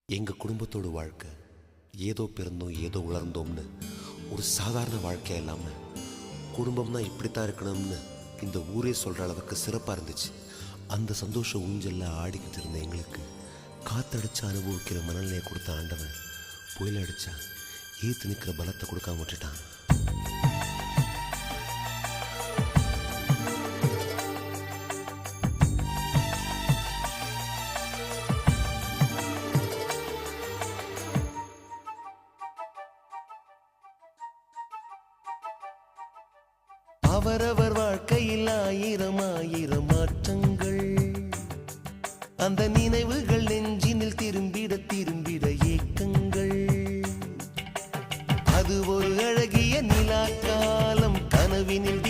எங்கள் குடும்பத்தோட வாழ்க்கை ஏதோ பிறந்தோம் ஏதோ உலர்ந்தோம்னு ஒரு சாதாரண வாழ்க்கையாக இல்லாமல் குடும்பம்னா இப்படித்தான் இருக்கணும்னு இந்த ஊரே சொல்கிற அளவுக்கு சிறப்பாக இருந்துச்சு. அந்த சந்தோஷ ஊஞ்சலில் ஆடிக்கிட்டு இருந்த எங்களுக்கு காத்தடிச்சு அனுபவிக்கிற மனநிலையை கொடுத்த ஆண்டவன் புயல் அடித்தா ஏற்று நிற்கிற பலத்தை கொடுக்காம விட்டுட்டான். அவரவர் வாழ்க்கையில் ஆயிரம் ஆயிரம் மாற்றங்கள், அந்த நினைவுகள் நெஞ்சினில் திரும்பிட திரும்பிட ஏக்கங்கள். அது ஒரு அழகிய நிலா காலம், கனவினில்